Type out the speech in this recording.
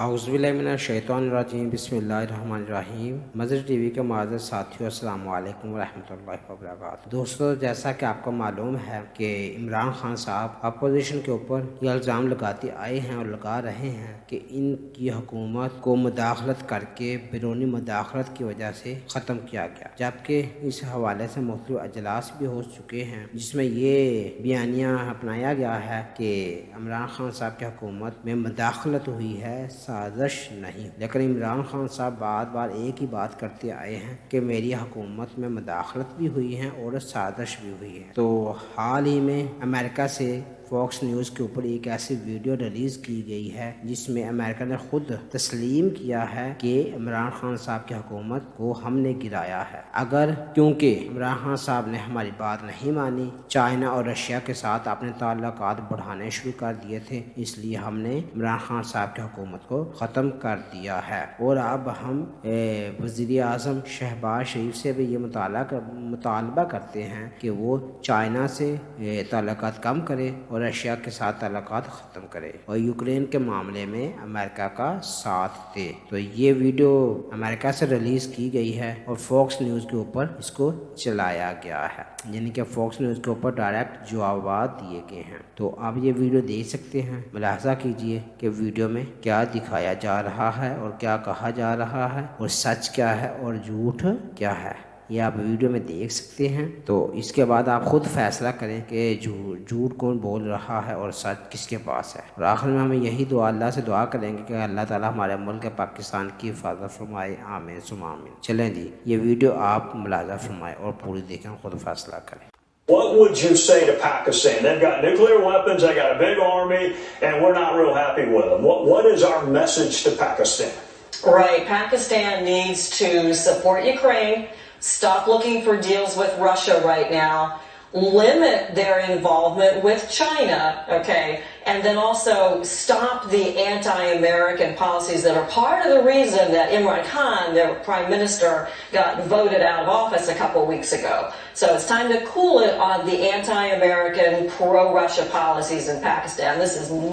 اعوذ باللہ من الشیطان الرجیم، بسم اللہ الرحمن الرحیم۔ مظہر ٹی وی کے معزز ساتھیوں، السلام علیکم ورحمۃ اللہ وبرکاتہ۔ دوستو، جیسا کہ آپ کو معلوم ہے کہ عمران خان صاحب اپوزیشن کے اوپر یہ الزام لگاتے آئے ہیں اور لگا رہے ہیں کہ ان کی حکومت کو مداخلت کر کے بیرونی مداخلت کی وجہ سے ختم کیا گیا، جبکہ اس حوالے سے مختلف اجلاس بھی ہو چکے ہیں جس میں یہ بیانیہ اپنایا گیا ہے کہ عمران خان صاحب کی حکومت میں مداخلت ہوئی ہے، سازش نہیں۔ لیکن عمران خان صاحب بار بار ایک ہی بات کرتے آئے ہیں کہ میری حکومت میں مداخلت بھی ہوئی ہے اور سازش بھی ہوئی ہے۔ تو حال ہی میں امریکہ سے فاکس نیوز کے اوپر ایک ایسی ویڈیو ریلیز کی گئی ہے جس میں امریکہ نے خود تسلیم کیا ہے کہ عمران خان صاحب کی حکومت کو ہم نے گرایا ہے، کیونکہ عمران خان صاحب نے ہماری بات نہیں مانی، چائنا اور رشیا کے ساتھ اپنے تعلقات بڑھانے شروع کر دیے تھے، اس لیے ہم نے عمران خان صاحب کی حکومت کو ختم کر دیا ہے۔ اور اب ہم وزیر اعظم شہباز شریف سے بھی یہ مطالبہ کرتے ہیں کہ وہ چائنا سے تعلقات کم کرے اور رشیا کے ساتھ تعلقات ختم کرے اور یوکرین کے معاملے میں امریکہ کا ساتھ دے۔ تو یہ ویڈیو امریکہ سے ریلیز کی گئی ہے اور فاکس نیوز کے اوپر اس کو چلایا گیا ہے، یعنی کہ فاکس نیوز کے اوپر ڈائریکٹ جوابات دیے گئے ہیں۔ تو آپ یہ ویڈیو دیکھ سکتے ہیں، ملاحظہ کیجئے کہ ویڈیو میں کیا دکھایا جا رہا ہے اور کیا کہا جا رہا ہے اور سچ کیا ہے اور جھوٹ کیا ہے، یہ آپ ویڈیو میں دیکھ سکتے ہیں۔ تو اس کے بعد آپ خود فیصلہ کریں کہ جھوٹ کون بول رہا ہے اور سچ کس کے پاس ہے۔ اور آخر میں ہمیں یہی دعا اللہ سے دعا کریں گے کہ اللہ تعالیٰ ہمارے ملک پاکستان کی حفاظت فرمائے، آمین ثم آمین۔ چلیں جی، یہ ویڈیو آپ ملاحظہ فرمائیں اور پوری دیکھیں، خود فیصلہ کریں۔ What would you say to Pakistan? They've got nuclear weapons, they got a big army, and we're not real happy with them. What is our message to Pakistan? Right. Pakistan needs to support Ukraine, stop looking for deals with Russia right now, limit their involvement with China, okay, and then also stop the anti-American policies that are part of the reason that Imran Khan, their prime minister, got voted out of office a couple weeks ago. So it's time to cool it on the anti-American, pro-Russia policies in Pakistan. This is